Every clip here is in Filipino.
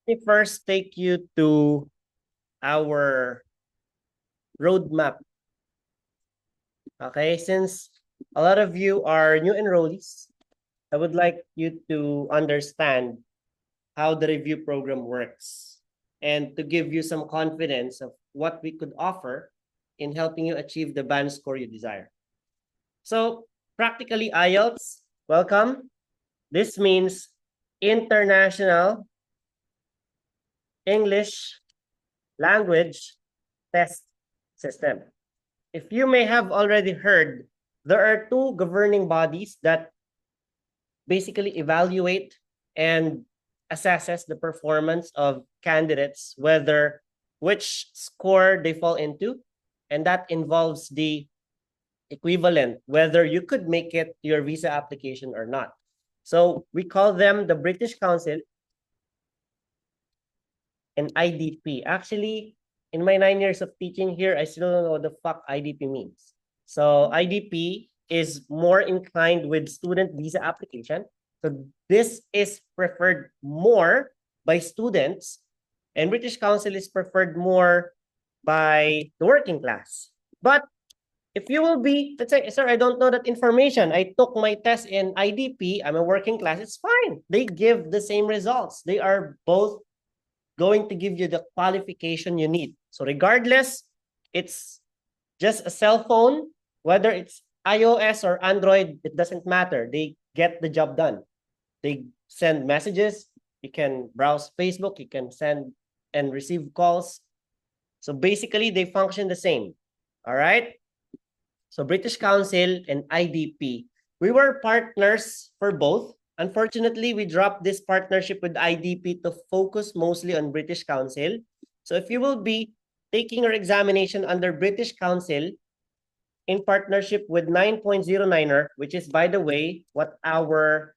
me first take you to our roadmap. Okay, since a lot of you are new enrollees, I would like you to understand how the review program works and to give you some confidence of what we could offer in helping you achieve the band score you desire. So, practically IELTS, welcome. This means International English Language Test System. If you may have already heard, there are two governing bodies that basically evaluate and assesses the performance of candidates, whether which score they fall into, and that involves the equivalent, whether you could make it to your visa application or not. So we call them the British Council and IDP. Actually, in my 9 years of teaching here, I still don't know what the fuck IDP means. So IDP is more inclined with student visa application. So this is preferred more by students, and British Council is preferred more by the working class. But if you will be, let's say, sir, I don't know that information. I took my test in IDP. I'm a working class. It's fine. They give the same results. They are both going to give you the qualification you need. So regardless, it's just a cell phone, whether it's iOS or Android, it doesn't matter. They get the job done. They send messages. You can browse Facebook. You can send and receive calls. So basically, they function the same. All right. So British Council and IDP, we were partners for both. Unfortunately, we dropped this partnership with IDP to focus mostly on British Council. So if you will be taking your examination under British Council in partnership with 9.09er, which is, by the way, what our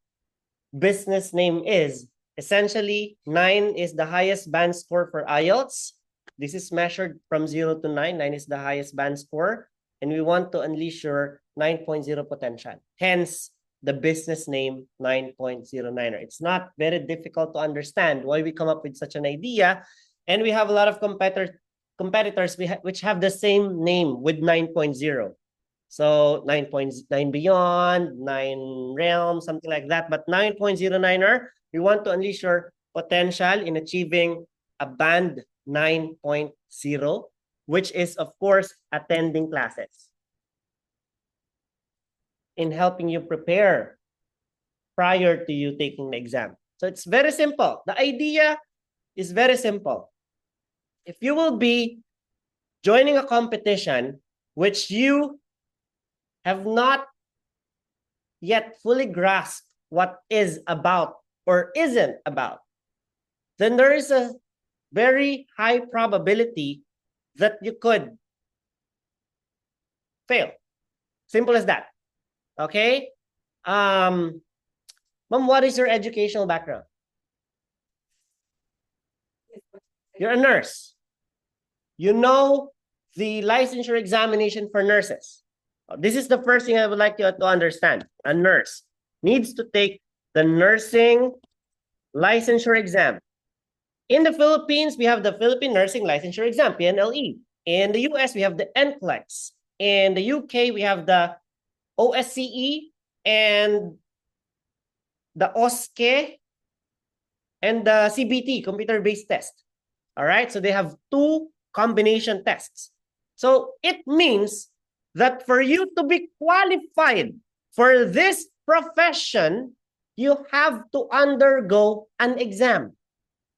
business name is. Essentially, 9 is the highest band score for IELTS. This is measured from 0 to 9. 9 is the highest band score. And we want to unleash your 9.0 potential. Hence, the business name 9.09er. It's not very difficult to understand why we come up with such an idea. And we have a lot of competitors which have the same name with 9.0. So 9.9 beyond, 9 realm, something like that. But 9.09er, we want to unleash your potential in achieving a band 9.0, which is, of course, attending classes, in helping you prepare prior to you taking the exam. So it's very simple. The idea is very simple. If you will be joining a competition which you have not yet fully grasped what is about or isn't about, then there is a very high probability that you could fail. Simple as that. Okay? Ma'am, what is your educational background? You're a nurse. You know the licensure examination for nurses. This is the first thing I would like you to understand. A nurse needs to take the nursing licensure exam. In the Philippines, we have the Philippine Nursing Licensure Exam, PNLE. In the US, we have the NCLEX. In the UK, we have the OSCE and the OSCE and the CBT, computer-based test. All right, so they have two combination tests. So it means that for you to be qualified for this profession, you have to undergo an exam.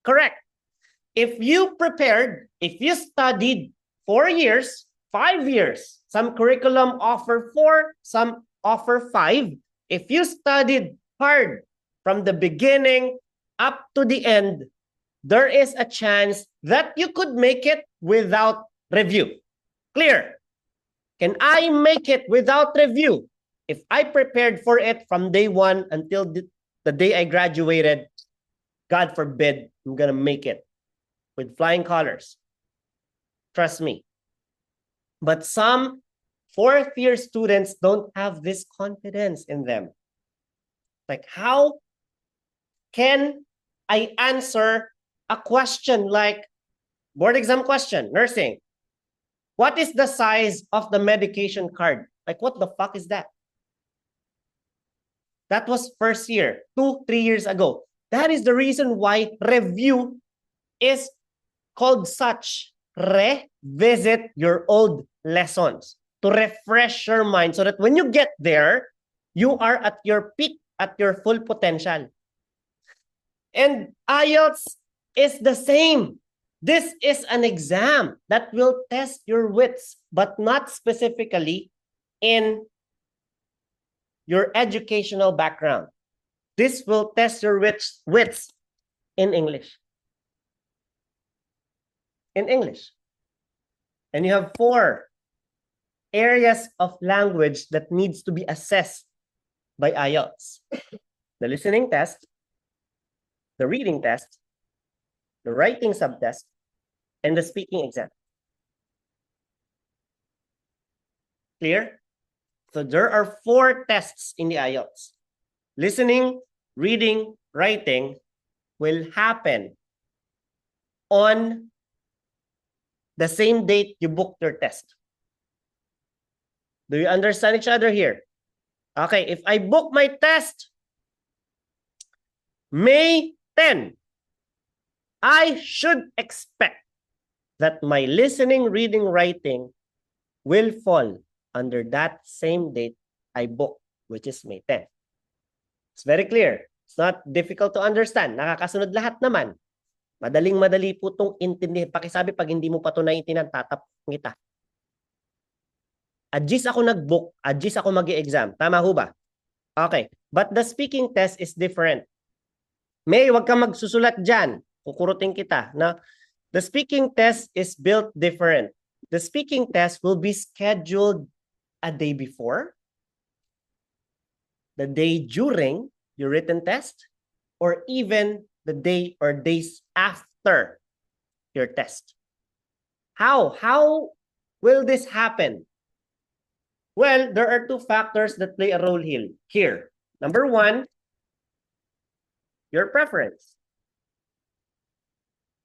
Correct. If you prepared, if you studied 4 years, 5 years, some curriculum offer 4, some offer 5. If you studied hard from the beginning up to the end, there is a chance that you could make it without review. Clear? Can I make it without review? If I prepared for it from day one until the day I graduated, God forbid, I'm going to make it with flying colors. Trust me. But some fourth-year students don't have this confidence in them. Like, how can I answer a question like board exam question, nursing. What is the size of the medication card? Like, what the fuck is that? That was first year, 2-3 years ago. That is the reason why review is called such. Revisit your old lessons to refresh your mind so that when you get there, you are at your peak, at your full potential. And IELTS is the same. This is an exam that will test your wits, but not specifically in your educational background. This will test your wits in English. In English. And you have 4 areas of language that needs to be assessed by IELTS. The listening test, the reading test, the writing subtest, and the speaking exam. Clear? So there are 4 tests in the IELTS. Listening, reading, writing will happen on the same date you booked your test. Do you understand each other here? Okay, if I book my test May 10, I should expect that my listening, reading, writing will fall under that same date I booked, which is May 10. It's very clear. It's not difficult to understand. Nakakasunod lahat naman. Madaling-madali po itong intindihin. Pakisabi, pag hindi mo pa ito naiintindihan, tatap kita. Adjis ako nag-book, adjis ako mag-i-exam. Tama ho ba? Okay. But the speaking test is different. May, wag kang magsusulat dyan. Kukurutin kita. Now, the speaking test is built different. The speaking test will be scheduled a day before, the day during your written test, or even the day or days after your test. How? How will this happen? Well, there are 2 factors that play a role here. Number 1, your preference.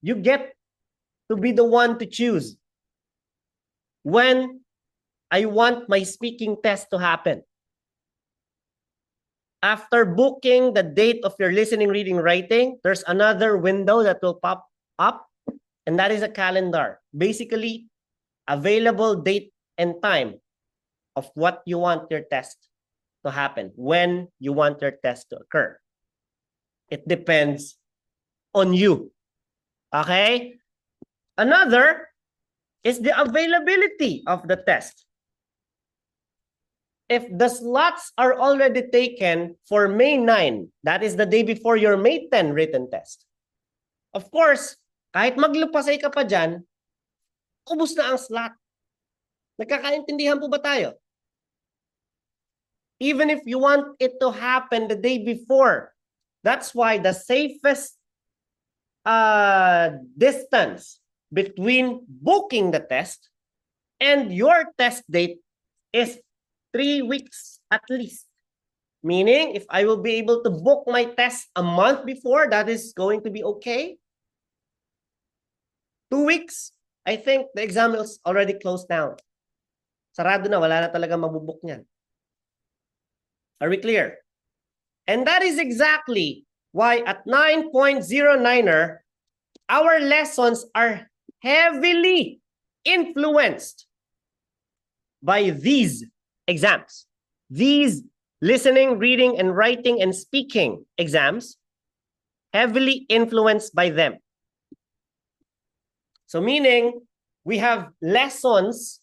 You get to be the one to choose when I want my speaking test to happen. After booking the date of your listening, reading, writing, there's another window that will pop up, and that is a calendar. Basically, available date and time of what you want your test to happen, when you want your test to occur. It depends on you. Okay? Another is the availability of the test. If the slots are already taken for May 9, that is the day before your May 10 written test. Of course, kahit maglupasay ka pa dyan, ubus na ang slot. Nagkakaintindihan po ba tayo? Even if you want it to happen the day before, that's why the safest distance between booking the test and your test date is 3 weeks at least. Meaning, if I will be able to book my test a month before, that is going to be okay. 2 weeks, I think the exam is already closed down. Sarado na, wala na talaga mabubuk niyan. Are we clear? And that is exactly why at 9.09er, our lessons are heavily influenced by these exams. These listening, reading, and writing and speaking exams, heavily influenced by them. So meaning, we have lessons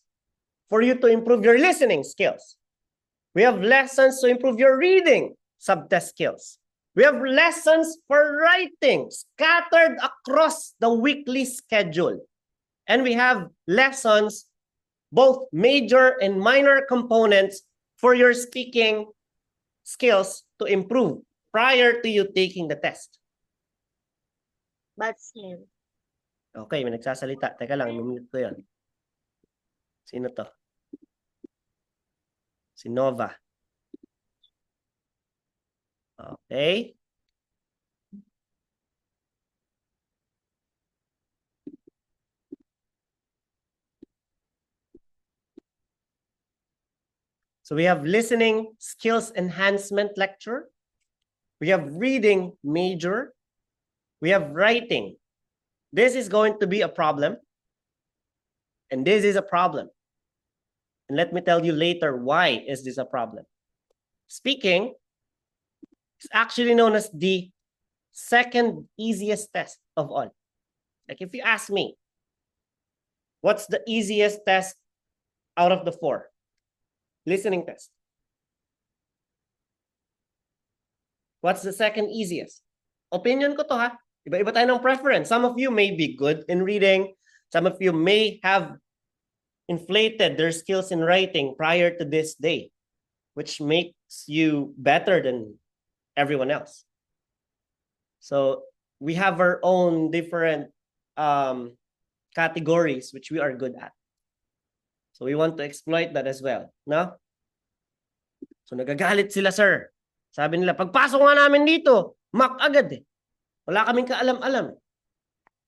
for you to improve your listening skills. We have lessons to improve your reading subtest skills. We have lessons for writing scattered across the weekly schedule. And we have lessons, both major and minor components for your speaking skills to improve prior to you taking the test. But still. Okay, may nagsasalita. Teka lang, minute ko yun. Sino to? Si Nova. Okay. So we have listening skills enhancement lecture. We have reading major. We have writing. This is going to be a problem. And this is a problem. And let me tell you later why is this a problem. Speaking is actually known as the second easiest test of all. Like if you ask me, what's the easiest test out of the 4? Listening test. What's the second easiest? Opinion ko to ha. Iba-iba tayo ng preference. Some of you may be good in reading. Some of you may have inflated their skills in writing prior to this day, which makes you better than everyone else. So we have our own different categories which we are good at. So we want to exploit that as well. No? So nagagalit sila, sir. Sabi nila, pagpasok nga namin dito, mock agad eh. Wala kaming kaalam-alam.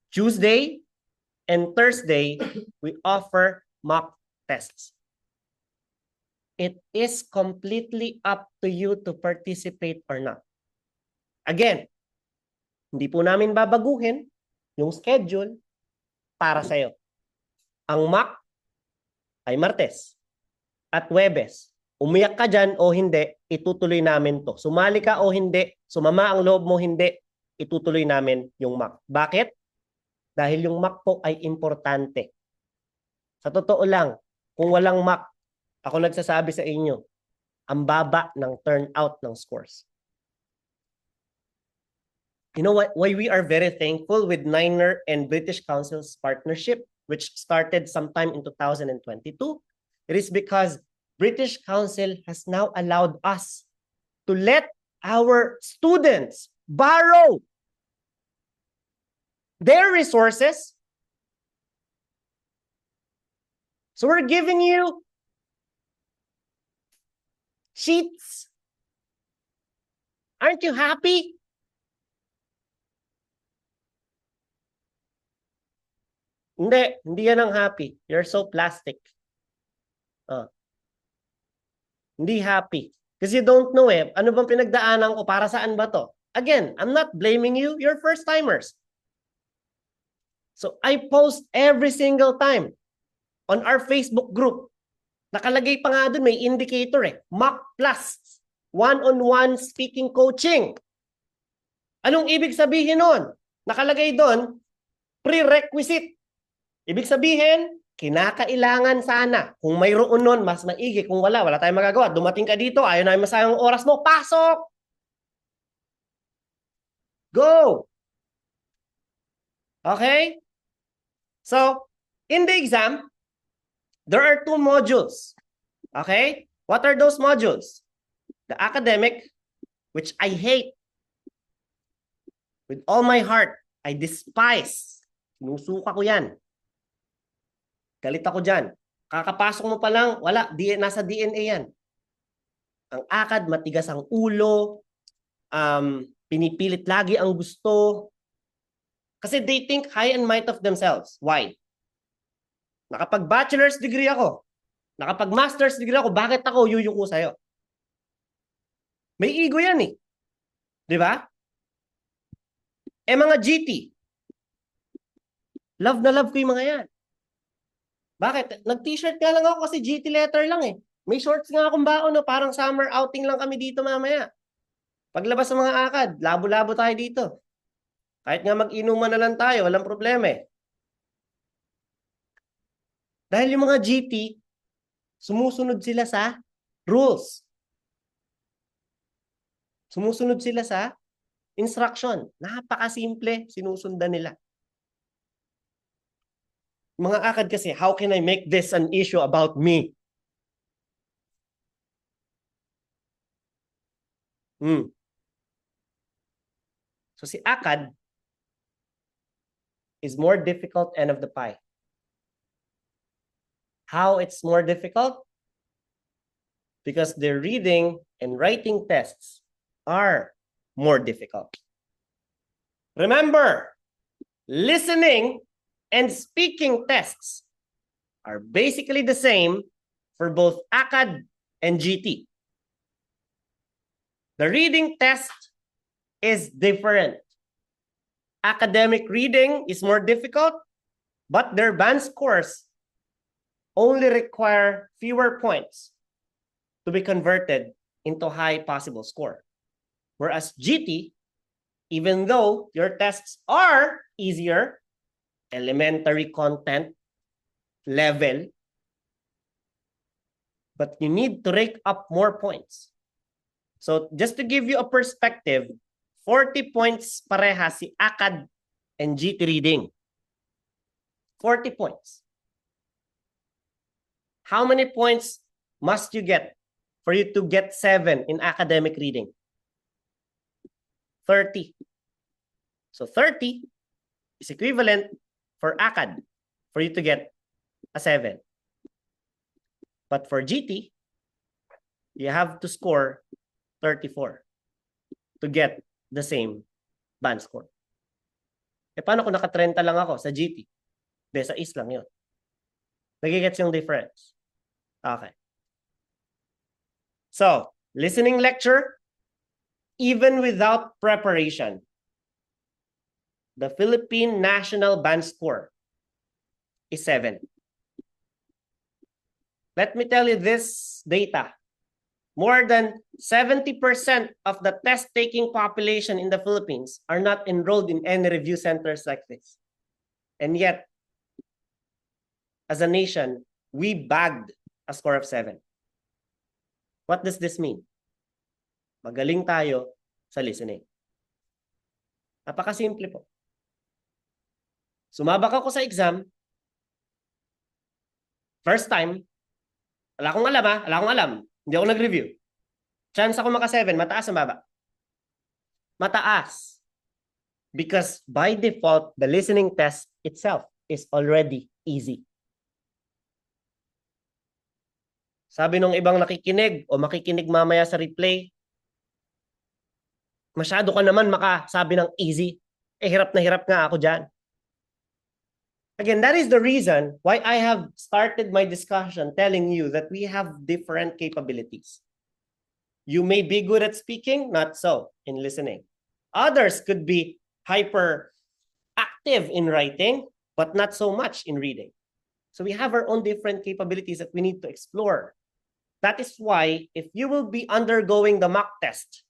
Tuesday and Thursday, we offer mock tests. It is completely up to you to participate or not. Again, hindi po namin babaguhin yung schedule para sa'yo. Ang mock ay Martes at Huwebes. Umiyak ka dyan o hindi, itutuloy namin to. Sumali ka o hindi, sumama ang loob mo hindi, itutuloy namin yung mock. Bakit? Dahil yung mock po ay importante. Sa totoo lang, kung walang mock, ako nagsasabi sa inyo, ang baba ng turnout ng scores. You know what? Why we are very thankful with Niner and British Council's partnership, which started sometime in 2022. It is because British Council has now allowed us to let our students borrow their resources. So we're giving you sheets. Aren't you happy? Hindi yan ang happy. You're so plastic. Hindi happy. Because you don't know eh, ano bang pinagdaanan ko, para saan ba to? Again, I'm not blaming you, you're first-timers. So I post every single time on our Facebook group. Nakalagay pa nga dun, may indicator eh. Mock Plus, one-on-one speaking coaching. Anong ibig sabihin nun? Nakalagay dun, prerequisite. Ibig sabihin, kinakailangan sana. Kung mayroon nun, mas maigi. Kung wala, wala tayong magagawa. Dumating ka dito, ayaw namin masayang oras mo, pasok! Go! Okay? So, in the exam, there are 2 modules. Okay? What are those modules? The academic, which I hate. With all my heart, I despise. Sinusuka ko yan. Galit ako dyan. Kakapasok mo pa lang, wala, nasa DNA yan. Ang akad, matigas ang ulo, pinipilit lagi ang gusto. Kasi they think high and might of themselves. Why? Nakapag-bachelor's degree ako. Nakapag-master's degree ako. Bakit ako yuyuko sa'yo? May ego yan eh. Di ba? Eh mga GT. Love na love ko yung mga yan. Bakit? Nag-t-shirt nga lang ako kasi GT letter lang eh. May shorts nga akong baon, no? Parang summer outing lang kami dito mamaya. Paglabas ng mga akad, labo-labo tayo dito. Kahit nga mag-inuman na lang tayo, walang problema eh. Dahil yung mga GT, sumusunod sila sa rules. Sumusunod sila sa instruction. Napakasimple, sinusundan nila. Mga akad kasi, how can I make this an issue about me? So si akad is more difficult end of the pie. How it's more difficult? Because the reading and writing tests are more difficult. Remember, listening and speaking tests are basically the same for both ACAD and GT. The reading test is different. Academic reading is more difficult, but their band scores only require fewer points to be converted into high possible score. Whereas GT, even though your tests are easier, elementary content level, but you need to rake up more points. So just to give you a perspective, 40 points pareha si ACAD and GT reading. 40 points. How many points must you get for you to get 7 in academic reading? 30. So 30 is equivalent for ACAD for you to get a 7. But for GT, you have to score 34 to get the same band score. Eh, paano kung naka-30 lang ako sa GT? Hindi, sa is lang yun. Nagigets yung difference. Okay. So, listening lecture, even without preparation, the Philippine National Band Score is 7. Let me tell you this data. More than 70% of the test-taking population in the Philippines are not enrolled in any review centers like this. And yet, as a nation, we bagged a score of 7. What does this mean? Magaling tayo sa listening. Napakasimple po. Sumabak ako sa exam. First time, wala akong alam. Hindi ako nag-review. Chance ako maka-7, mataas o baba? Mataas. Because by default, the listening test itself is already easy. Sabi nung ibang nakikinig o makikinig mamaya sa replay, masyado ka naman makasabi ng easy. Eh, hirap na hirap nga ako dyan. Again, that is the reason why I have started my discussion telling you that we have different capabilities. You may be good at speaking, not so in listening. Others could be hyper active in writing, but not so much in reading. So we have our own different capabilities that we need to explore. That is why if you will be undergoing the mock test,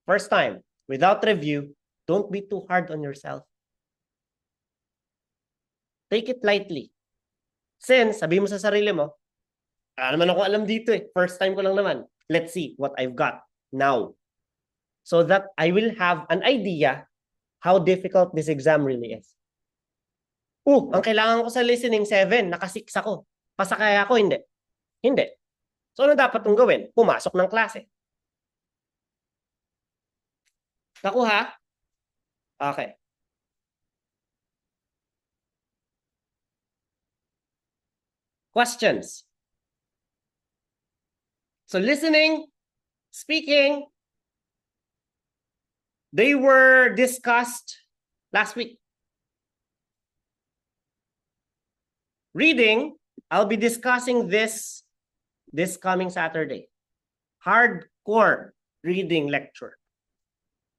first time, without review, don't be too hard on yourself. Take it lightly. Since, sabi mo sa sarili mo, naman ako alam dito eh. First time ko lang naman. Let's see what I've got now. So that I will have an idea how difficult this exam really is. Ang kailangan ko sa listening 7, naka-6 ako. Pasakaya ako, hindi. Hindi. So ano dapat kong gawin? Pumasok ng klase. Nakuha? Okay. Questions? So listening, speaking, they were discussed last week. Reading, I'll be discussing this coming Saturday. Hardcore reading lecture.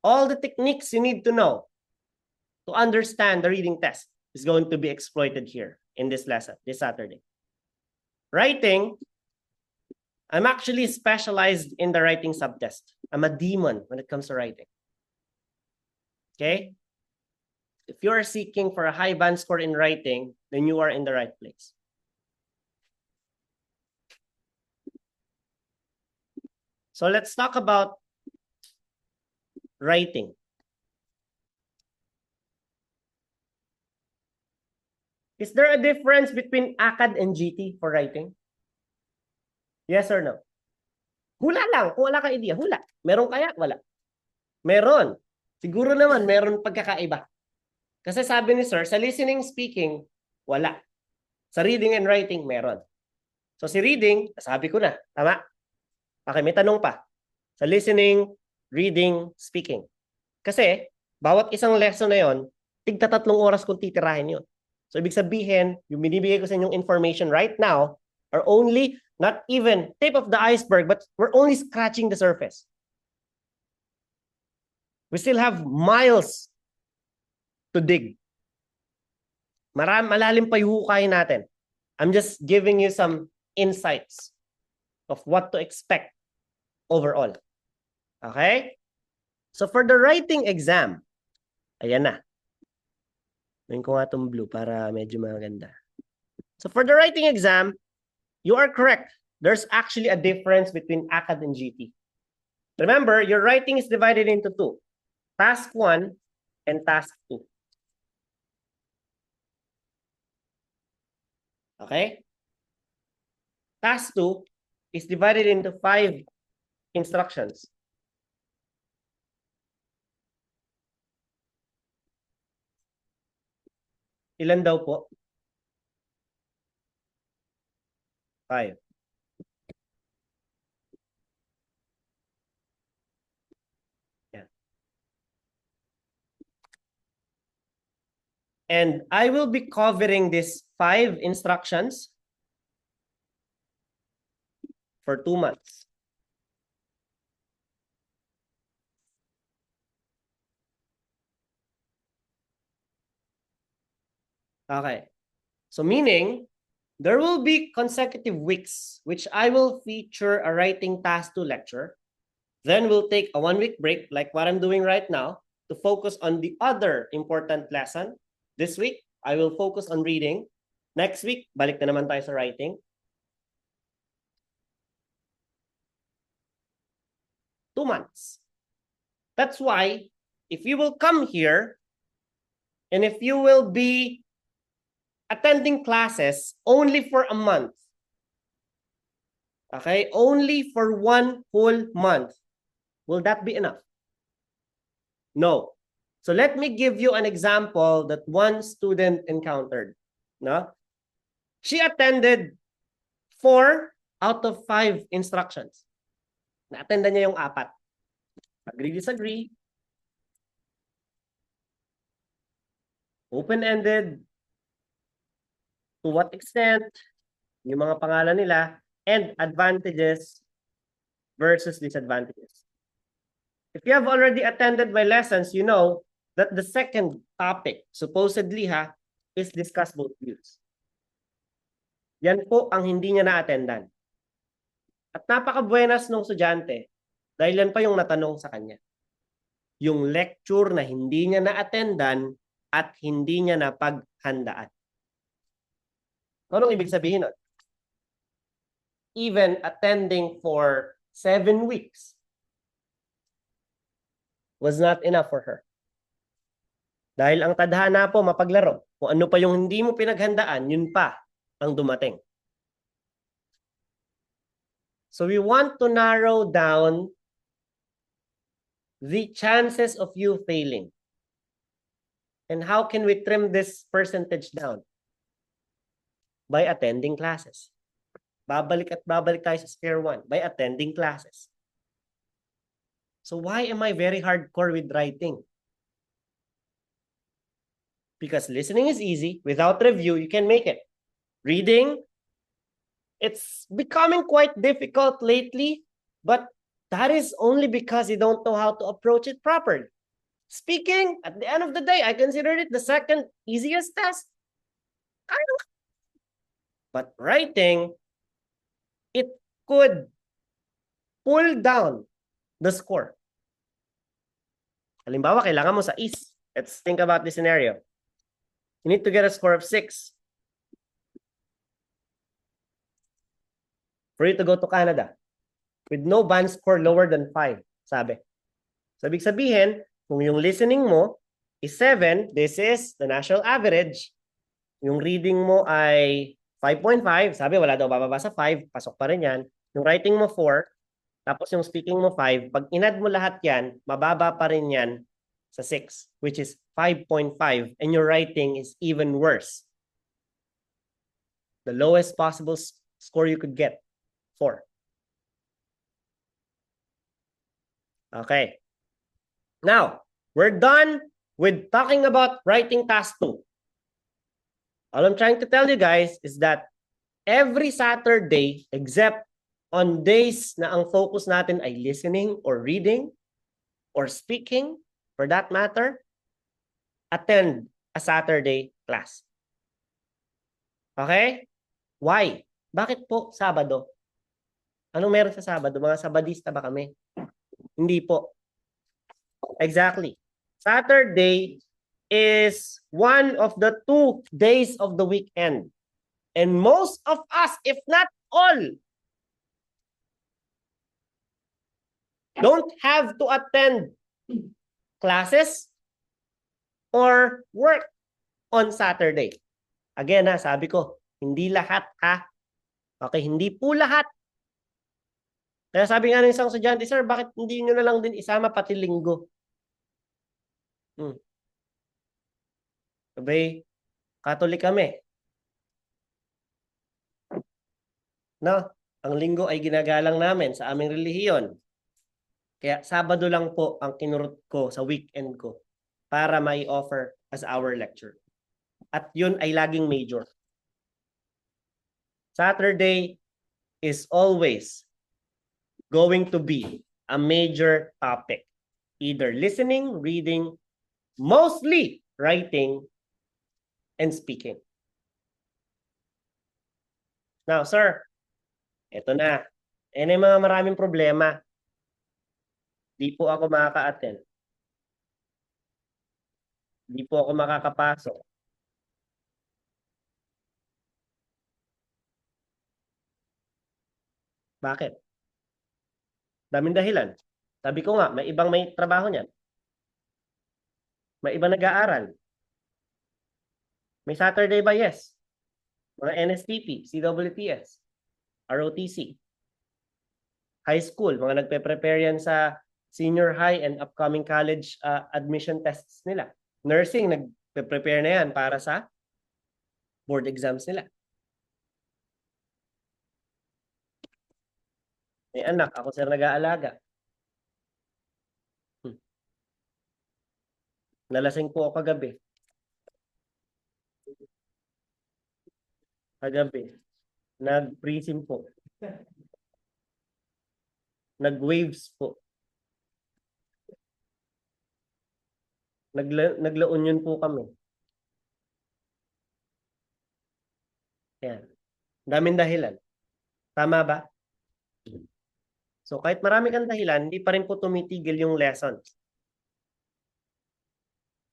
All the techniques you need to know to understand the reading test is going to be exploited here in this lesson, this Saturday. Writing, I'm actually specialized in the writing subtest. I'm a demon when it comes to writing. Okay? If you are seeking for a high band score in writing, then you are in the right place. So let's talk about writing. Is there a difference between ACAD and GT for writing? Yes or no? Hula lang. Kung wala ka idea, hula. Meron kaya? Wala. Meron. Siguro naman, meron pagkakaiba. Kasi sabi ni sir, sa listening, speaking, wala. Sa reading and writing, meron. So si reading, sabi ko na. Tama? Okay, may tanong pa. Sa listening, reading, speaking. Kasi, bawat isang lesson na yon, tigta 3 oras kung titirahin yun. So ibig sabihin, yung binibigay ko sa inyong information right now are only Not even tip of the iceberg, but we're only scratching the surface. We still have miles to dig. Malalim pa yung hukay natin. I'm just giving you some insights of what to expect overall. Okay? So for the writing exam, ayan na. Gawin ko nga itong blue para medyo maganda. So for the writing exam, you are correct. There's actually a difference between ACAD and GT. Remember, your writing is divided into two. Task 1 and Task 2. Okay? Task 2 is divided into 5 instructions. Ilan daw po? 5. Yeah. And I will be covering these 5 instructions for 2 months. Okay. So meaning, there will be consecutive weeks which I will feature a writing task 2 lecture. Then we'll take a 1-week break like what I'm doing right now to focus on the other important lesson. This week, I will focus on reading. Next week, balik na naman tayo sa writing. 2 months. That's why, if you will come here, and if you will be attending classes only for a month, okay, only for 1 whole month, will that be enough? No. So let me give you an example that one student encountered. No? She attended 4 out of 5 instructions. Na-attendan niya yung 4. Agree, disagree. Open-ended. To what extent? Yung mga pangalan nila. And advantages versus disadvantages. If you have already attended my lessons, you know that the second topic, supposedly is discuss both views. Yan po ang hindi niya na-attendan. At napaka-buenas nung estudyante dahil yan pa yung natanong sa kanya. Yung lecture na hindi niya na-attendan at hindi niya napaghandaan. Anong ibig sabihin nun? Even attending for 7 weeks was not enough for her. Dahil ang tadhana po mapaglaro. Kung ano pa yung hindi mo pinaghandaan, yun pa ang dumating. So we want to narrow down the chances of you failing. And how can we trim this percentage down? By attending classes. Babalik at babalik tayo sa square one by attending classes. So why am I very hardcore with writing? Because listening is easy. Without review, you can make it. Reading, it's becoming quite difficult lately, but that is only because you don't know how to approach it properly. Speaking, at the end of the day, I consider it the second easiest test. But writing, it could pull down the score. Halimbawa, kailangan mo sa is. Let's think about this scenario. You need to get a score of 6 for you to go to Canada with no band score lower than 5, sabi. So, ibig sabihin, kung yung listening mo is 7, this is the national average. Yung reading mo ay 5.5, sabi wala daw bababa sa 5, pasok pa rin yan. Yung writing mo 4, tapos yung speaking mo 5, pag inad mo lahat yan, mababa pa rin yan sa 6, which is 5.5, and your writing is even worse. The lowest possible score you could get, 4. Okay. Now, we're done with talking about writing task 2. All I'm trying to tell you guys is that every Saturday, except on days na ang focus natin ay listening or reading or speaking, for that matter, attend a Saturday class. Okay? Why? Bakit po Sabado? Anong meron sa Sabado? Mga Sabadista ba kami? Hindi po. Exactly. Saturday is one of the 2 days of the weekend. And most of us, if not all, don't have to attend classes or work on Saturday. Again, sabi ko, hindi lahat ha. Okay, hindi po lahat. Kaya sabi nga ng isang estudyante, sir, bakit hindi nyo na lang din isama pati linggo? Sabi, Catholic kami. No? Ang linggo ay ginagalang namin sa aming relihiyon. Kaya Sabado lang po ang kinurot ko sa weekend ko para may offer as our lecture. At yun ay laging major. Saturday is always going to be a major topic. Either listening, reading, mostly writing, and speaking. Now, sir, eto na. Yan ay mga maraming problema. Di po ako makaka-attend. Di po ako makakapasok. Bakit? Daming dahilan. Sabi ko nga, may ibang may trabaho niyan. May ibang nag-aaral. May Saturday ba? Yes. Mga NSTP, CWTS, ROTC. High school, mga nagpe-prepare yan sa senior high and upcoming college admission tests nila. Nursing, nagpe-prepare na yan para sa board exams nila. May anak, ako sir nag-aalaga. Nalasing po ako kagabi. Nag-presim po. Nag-waves po. Nagla Union po kami. Yan. Daming dahilan. Tama ba? So kahit marami kang dahilan, hindi pa rin po tumitigil yung lessons.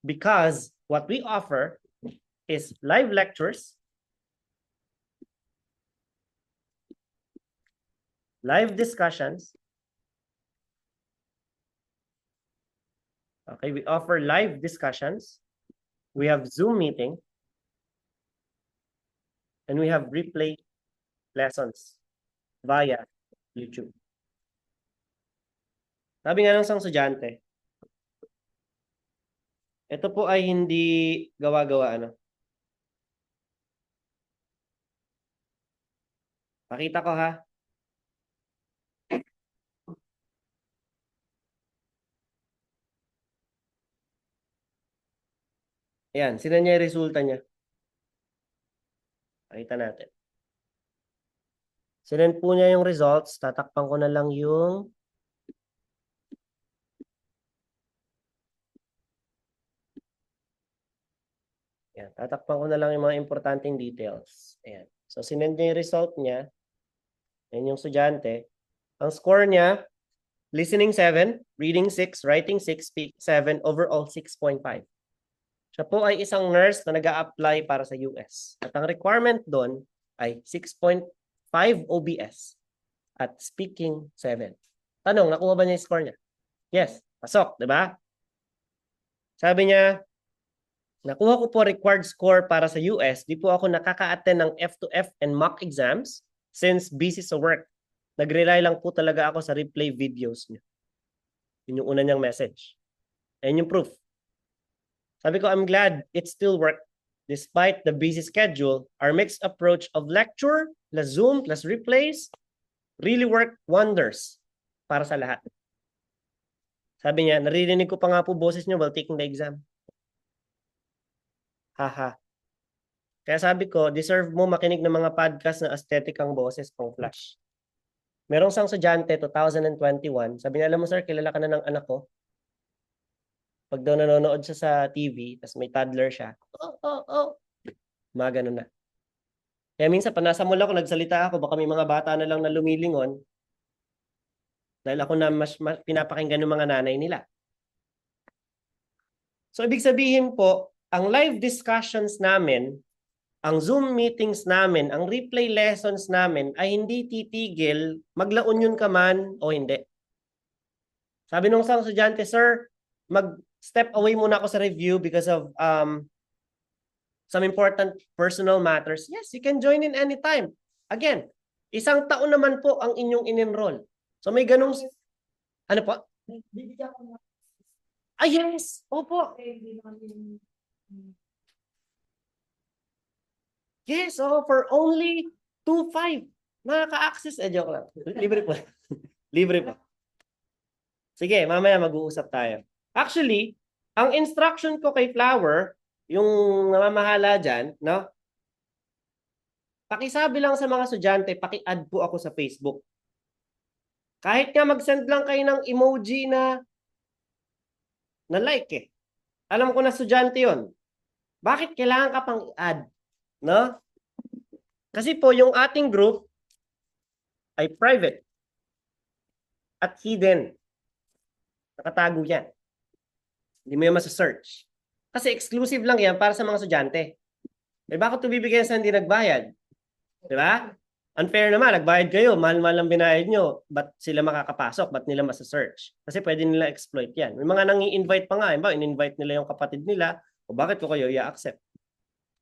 Because what we offer is live lectures, live discussions. Okay, we offer live discussions. We have Zoom meeting. And we have replay lessons via YouTube. Sabi nga ng isang estudyante, ito po ay hindi gawa-gawa ano. Pakita ko ha. Ayan, sino niya yung resulta niya? Pakita natin. Sinend po niya yung results. Tatakpan ko na lang yung ayan, tatakpan ko na lang yung mga importanteng details. Ayan. So, sinend niya yung result niya. Ayan yung estudyante. Ang score niya, listening 7, reading 6, writing 6, speak 7, overall 6.5. Siya po ay isang nurse na nag-a-apply para sa US. At ang requirement doon ay 6.5 OBS at speaking 7. Tanong, nakuha ba niya yung score niya? Yes, pasok, di ba? Sabi niya, nakuha ko po required score para sa US. Di po ako nakaka-attend ng F2F and mock exams since busy sa work. Nag-rely lang po talaga ako sa replay videos niya. Yun yung una niyang message. Ayun yung proof. Sabi ko, I'm glad it still worked. Despite the busy schedule, our mixed approach of lecture, plus Zoom, plus replays, really worked wonders para sa lahat. Sabi niya, naririnig ko pa nga po boses niyo while taking the exam. Haha. Kaya sabi ko, deserve mo makinig ng mga podcast na aesthetic ang boses pang flash. Merong isang estudyante, 2021, sabi niya, alam mo sir, kilala ka na ng anak ko. Pag daw nanonood siya sa TV, tapos may toddler siya, mga ganun na. Kaya minsan, pa nasa mall ako, nagsalita ako, baka may mga bata na lang na lumilingon, dahil ako na mas pinapakinggan ng mga nanay nila. So, ibig sabihin po, ang live discussions namin, ang Zoom meetings namin, ang replay lessons namin ay hindi titigil maglaon yun ka man o hindi. Sabi nung isang estudyante, sir, mag-step away muna ako sa review because of some important personal matters. Yes, you can join in anytime. Again, isang taon naman po ang inyong in-enroll. So may ganung, ano po? Ah, yes. Opo. Yes, oh, for only 2.5. Nakaka-access. Joke lang. Libre po. Libre po. Sige, mamaya mag-uusap tayo. Actually, ang instruction ko kay Flower, yung namamahala dyan, no? Pakisabi lang sa mga estudyante, paki-add po ako sa Facebook. Kahit nga mag-send lang kayo ng emoji na like eh. Alam ko na estudyante yon. Bakit kailangan ka pang i-add? No? Kasi po yung ating group ay private at hidden. Nakatago yan. Hindi mo yan masa-search. Kasi exclusive lang yan para sa mga estudyante. Eh, bakit ito bibigyan sa hindi nagbayad? Di ba? Unfair naman, nagbayad kayo, mahal-mahal ang binayad nyo, ba't sila makakapasok? Ba't nila masa-search? Kasi pwede nila exploit yan. May mga nang-i-invite pa nga, in-invite nila yung kapatid nila, o bakit ko kayo i-accept?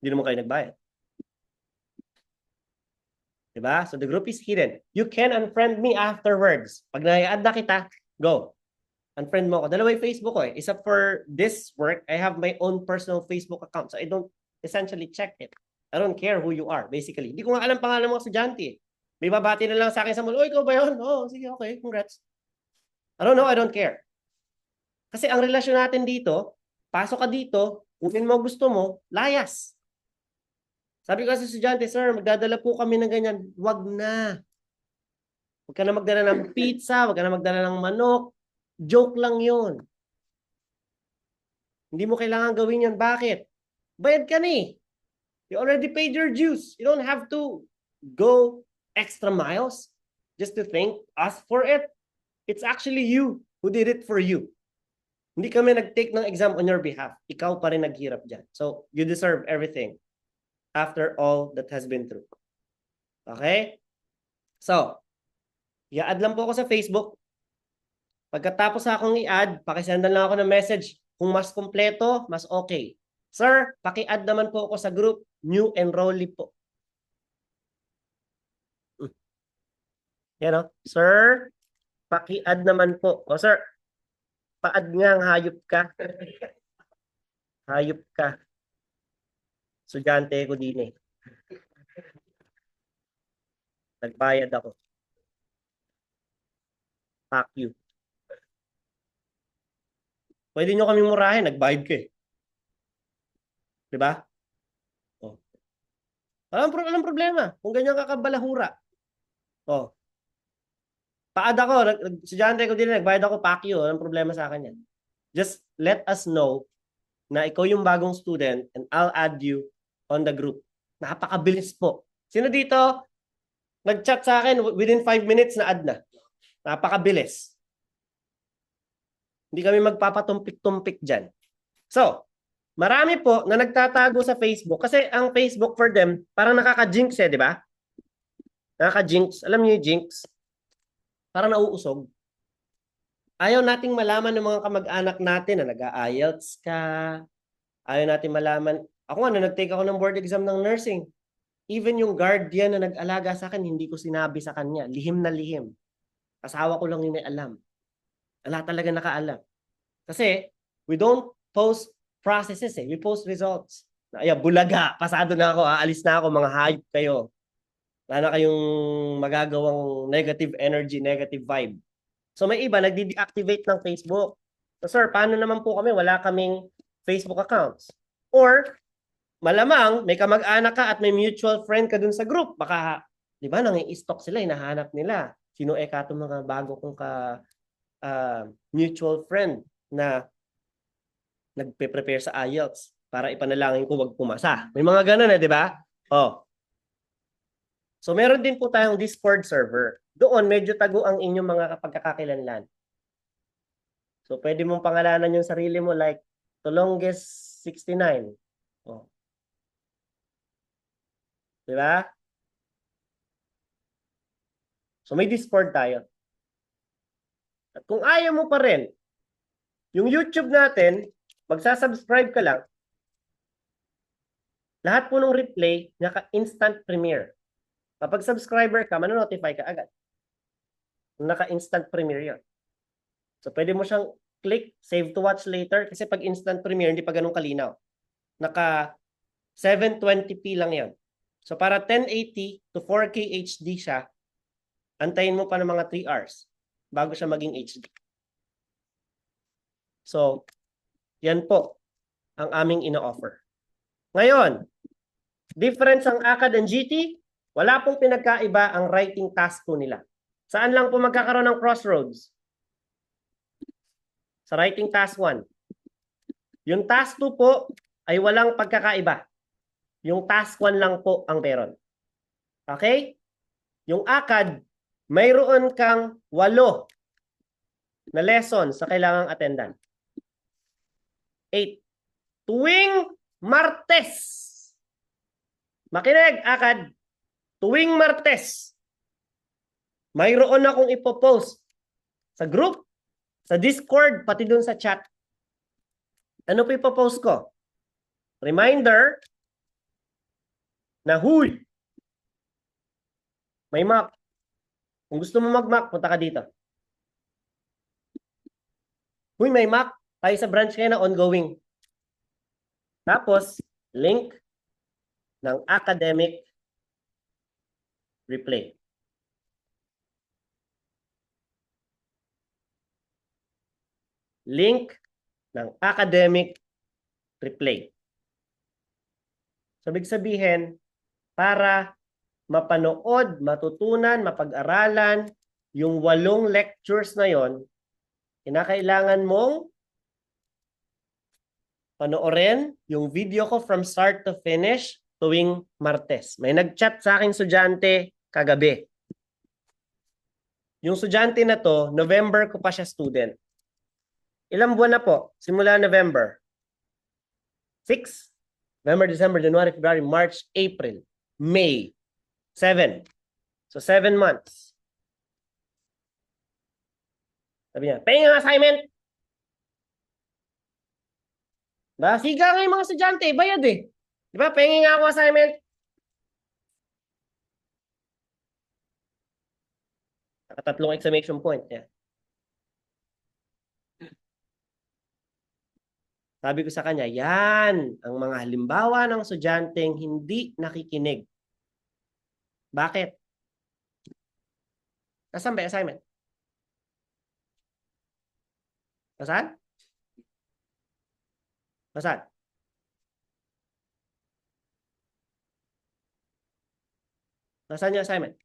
Hindi naman kayo nagbayad. Diba? So the group is hidden. You can unfriend me afterwards. Pag na-add na kita, go. Unfriend mo ako. Dalawa yung Facebook ko eh. Isa for this work, I have my own personal Facebook account. So I don't essentially check it. I don't care who you are, basically. Hindi ko nga alam pangalan mo estudyante. May babati na lang sa akin sa mall, ikaw ba yun? Oh, sige, okay, congrats. I don't know, I don't care. Kasi ang relasyon natin dito, pasok ka dito, kung mo gusto mo, layas. Sabi ko sa estudyante, sir, magdadala po kami ng ganyan. Wag na. Huwag ka na magdala ng pizza, huwag ka na magdala ng manok. Joke lang yun. Hindi mo kailangan gawin yan. Bakit? Bayad ka na eh. You already paid your dues. You don't have to go extra miles just to ask for it. It's actually you who did it for you. Hindi kami nag-take ng exam on your behalf. Ikaw pa rin naghirap dyan. So, you deserve everything after all that has been through. Okay? So, i-add lang po ako sa Facebook. Pagkatapos akong i-add, pakisendan lang ako ng message. Kung mas kompleto, mas okay. Sir, paki-add naman po ako sa group. New enrollee po. Yan o. Sir, paki-add naman po. O sir, pa-add nga ang hayop ka. Hayop ka. Estudyante ko din eh. Nagbayad ako. Fuck you. Pwede nyo kami murahin, nagbayad ka eh. Diba? Oh. Walang problema. Kung ganyan ka kabalahura. Oh. Pa-add ako, estudyante ko din, nagbayad ako, fuck you. Walang problema sa akin yan. Just let us know na ikaw yung bagong student and I'll add you on the group. Napakabilis po. Sino dito nag-chat sa akin within 5 minutes na add na? Napakabilis. Hindi kami magpapatumpik-tumpik dyan. So, marami po na nagtatago sa Facebook kasi ang Facebook for them parang nakaka-jinx eh, di ba? Nakaka-jinx. Alam niyo yung jinx? Parang nauusog. Ayaw nating malaman ng mga kamag-anak natin na nag-IELTS ka. Ayaw natin malaman. Ako nga, nag-take ako ng board exam ng nursing. Even yung guardian na nag-alaga sa akin, hindi ko sinabi sa kanya. Lihim na lihim. Asawa ko lang yung may alam. Wala talaga nakaalam. Kasi, we don't post processes eh. We post results. Ay, bulaga. Pasado na ako. Aalis na ako. Mga hayop kayo. Wala na kayong magagawang negative energy, negative vibe. So may iba, nagde-deactivate ng Facebook. So sir, paano naman po kami? Wala kaming Facebook accounts. Or, malamang may kamag-anak ka at may mutual friend ka dun sa group. Baka, di ba, nangi-stalk sila, hinahanap nila. Sino itong mga bago kong mutual friend na nagpe-prepare sa IELTS para ipanalangin ko wag pumasa. May mga ganun di ba? Oh. So meron din po tayong Discord server. Doon medyo tago ang inyong mga pagkakakilanlan. So pwede mong pangalanan yung sarili mo like Tolongges 69. Oh. Di ba? So may Discord tayo. At kung ayaw mo pa rin, yung YouTube natin, magsasubscribe ka lang. Lahat po ng replay, naka-instant premiere. Kapag subscriber ka, manonotify ka agad. Naka-instant premiere yun. So, pwede mo siyang click, save to watch later, kasi pag instant premiere, hindi pa ganun kalinaw. Naka 720p lang yan. So, para 1080 to 4K HD siya, antayin mo pa ng mga 3 hours bago siya maging HD. So, yan po ang aming ino-offer. Ngayon, difference ang ACAD and GT, wala pong pinagkaiba ang writing task po nila. Saan lang po magkakaroon ng crossroads? Sa writing task 1. Yung task 2 po ay walang pagkakaiba. Yung task 1 lang po ang meron. Okay? Yung ACAD, mayroon kang 8 na lesson sa kailangang attendan. 8. Tuwing Martes. Makinig, ACAD. Tuwing Martes, mayroon akong ipopost sa group, sa Discord, pati dun sa chat. Ano po ipopost ko? Reminder na huy, may mock. Kung gusto mo mag-mock, punta ka dito. Huy, may mock. Tayo sa branch kayo na ongoing. Tapos, link ng academic replay. Link ng academic replay. So, ibig sabihin, para mapanood, matutunan, mapag-aralan yung 8 lectures na yon, kinakailangan mong panoorin yung video ko from start to finish tuwing Martes. May nag-chat sa aking estudyante kagabi. Yung estudyante na to, November ko pa siya student. Ilang buwan na po? Simula November. 6? November, December, January, February, March, April, May. 7. So 7 months. Sabi niya, paying ang assignment. Ba, siga nga yung mga estudyante, bayad eh. Di ba? Paying nga ako assignment. Nakatatlong exclamation point. Yeah. Sabi ko sa kanya, yan ang mga halimbawa ng estudyanteng hindi nakikinig. Bakit? Nasaan ba yung assignment? Nasaan? Nasaan? Nasaan yung assignment?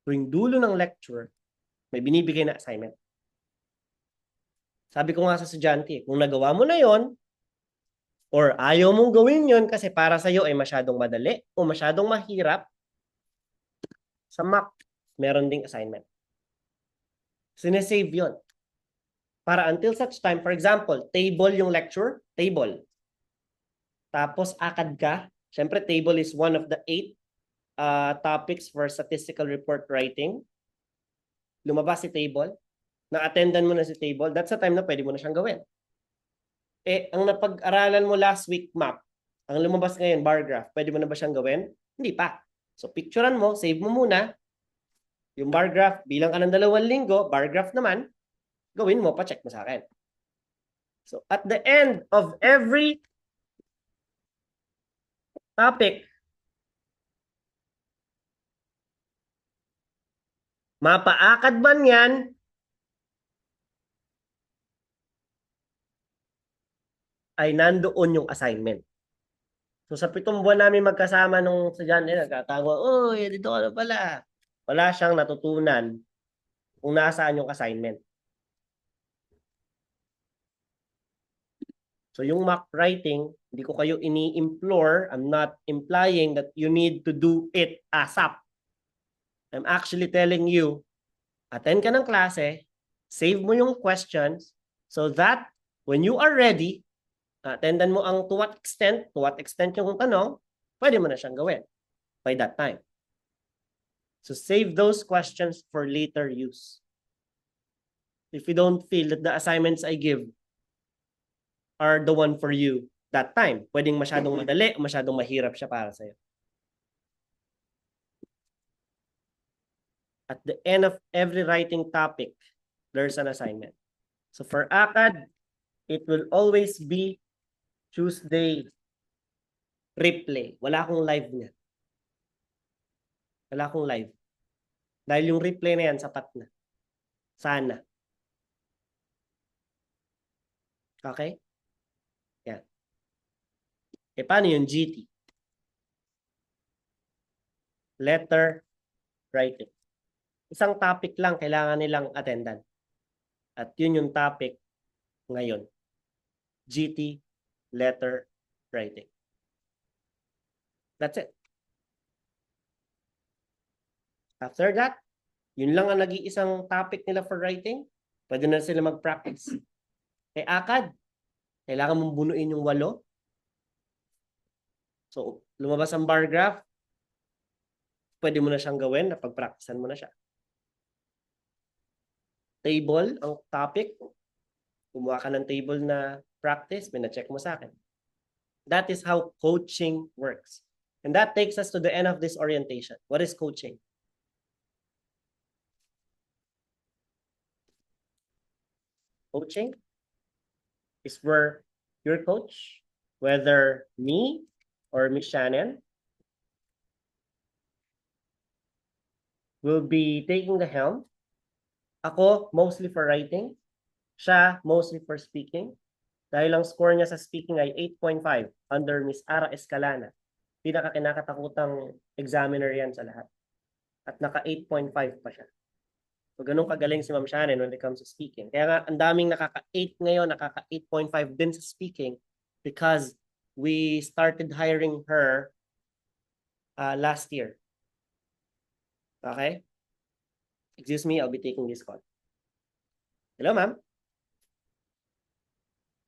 Tuwing dulo ng lecture, may binibigay na assignment. Sabi ko nga sa estudyante, kung nagawa mo na yon, or ayaw mong gawin yon kasi para sa'yo ay masyadong madali o masyadong mahirap, sa mock, meron ding assignment. Sinesave yon. Para until such time, for example, table yung lecture, table. Tapos ACAD ka. Siyempre, table is one of the 8 topics for statistical report writing. Lumabas si table. Na-attendan mo na si table. That's the time na pwede mo na siyang gawin. Eh, ang napag-aralan mo last week, map. Ang lumabas ngayon, bar graph. Pwede mo na ba siyang gawin? Hindi pa. So, picturean mo, save mo muna. Yung bar graph, bilang ka ng 2 linggo, bar graph naman, gawin mo, pa-check mo sa akin. So, at the end of every topic, Mapaakad man yan, ay nandoon yung assignment. So sa 7 buwan namin magkasama nung estudyante, nagkatawa, uy, dito ka na pala. Wala siyang natutunan kung nasaan yung assignment. So yung mock writing, hindi ko kayo ini-implore, I'm not implying that you need to do it ASAP. I'm actually telling you, attend ka ng klase, save mo yung questions, so that when you are ready, attendan mo ang to what extent yung tanong, pwede mo na siyang gawin by that time. So save those questions for later use. If you don't feel that the assignments I give are the one for you that time, pwedeng masyadong madali o masyadong mahirap siya para sa'yo. At the end of every writing topic, there's an assignment. So for ACAD, it will always be Tuesday replay. Wala akong live niya. Wala akong live. Dahil yung replay na yan, sapat na. Sana. Okay? Yan. E paano yung GT? Letter writing. Isang topic lang kailangan nilang attendan. At yun yung topic ngayon. GT, letter writing. That's it. After that, yun lang ang nag-iisang topic nila for writing. Pwede na sila mag-practice. Kay ACAD, kailangan mong bunuin yung 8. So, lumabas ang bar graph, pwede mo na siyang gawin na pag-practicean mo na siya. Table, ang topic, kumuha ka ng table na practice, may na-check mo sa akin. That is how coaching works. And that takes us to the end of this orientation. What is coaching? Coaching is where your coach, whether me or Miss Shannon, will be taking the helm. Ako, mostly for writing. Siya, mostly for speaking. Dahil ang score niya sa speaking ay 8.5 under Miss Ara Escalana. Pinaka-kinakatakutang examiner yan sa lahat. At naka 8.5 pa siya. So, ganun kagaling si Ma'am Shannon when it comes to speaking. Kaya nga, ang daming nakaka-8 ngayon, nakaka 8.5 din sa speaking because we started hiring her last year. Okay? Excuse me, I'll be taking this call. Hello, ma'am.